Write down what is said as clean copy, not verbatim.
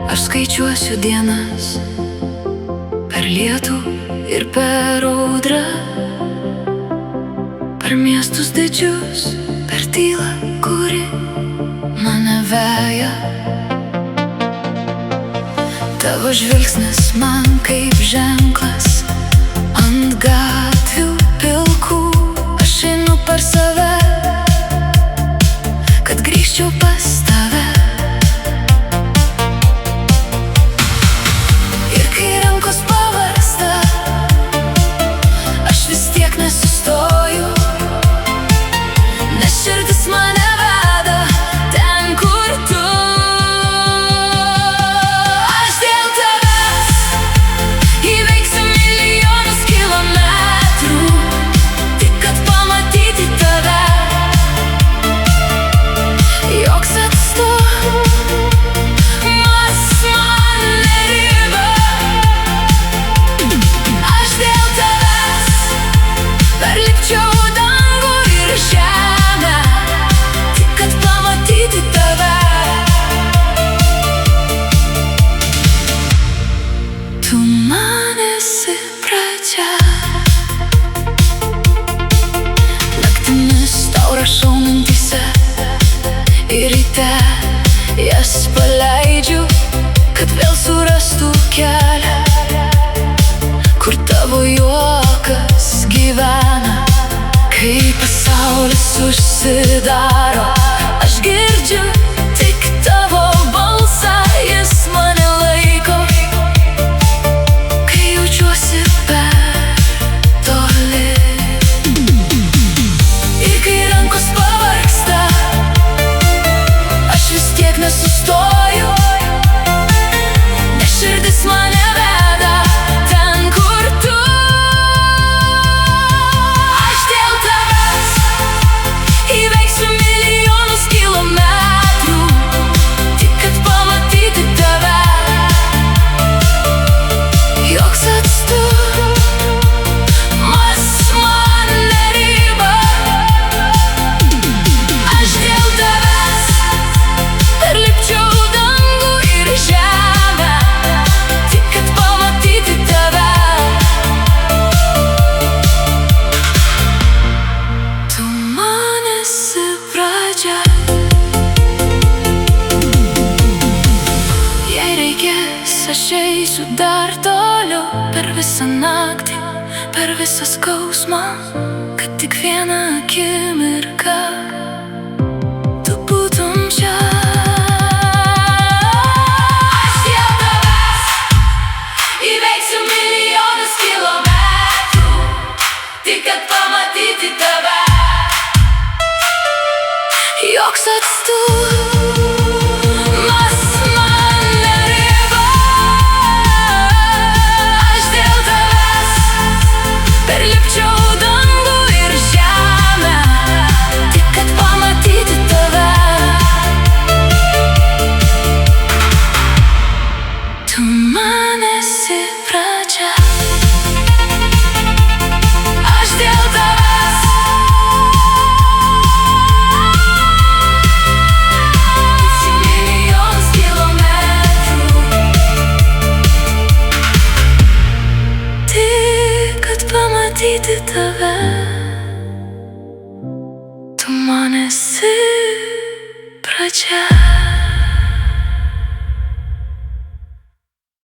Aš skaičiuosiu dienas per lietų ir per audrą, per miestus didžius, per tylą, kuri mane veja. Tavo žvilgsnis man kaip ženklas ant gatvių pilkų. Aš einu per save, kad grįžčiau pas tave. Ir kai rankos pavargsta, aš vis tiek nesustoju, nes širdis mane veda ten, kur tu. Aš dėl tavęs įveiksiu milijonus kilometrų, tik kad pamatyti tave. Joks atstumas man neriba. Aš dėl tavęs perlipčiau dangų ir žemę, tik kad pamatyti tave. Tu man esi pradžia. Naktimis tau rašau mintyse ir ryte jas paleidžiu, kad vėl surastų kelią, kur tavo juokas gyvena. Kai pasaulis užsidaro, aš girdžiu tik tavo balsą, jis mane laiko, kai jaučiuosi per toli. Ir kai rankos pavargsta, aš vis tiek nesustoju, nes širdis mane veda ten, kur tu. Aš dėl tavęs įveiksiu milijonus kilometrų, tik kad pamatyti tave. Joks atstumas man neriba. Aš dėl tavęs perlipčiau dangų ir žemę, tik kad pamatyti tave. Tu man esi pradžia. Jei reikės, aš eisiu dar toliau, per visą naktį, per visą skausmą, kad tik vieną akimirką tu būtum čia. Aš dėl tavęs įveiksiu milijonus kilometrų, tik kad pamatyti tave. Joks atstumas man neriba. Aš dėl tavęs perlipčiau dangų ir žemę, tik kad pamatyti tave. Tu man esi pradžia. Aš dėl tavęs milijonus kilometrų, tik kad pamatyti tave. Tu man esi pradžia.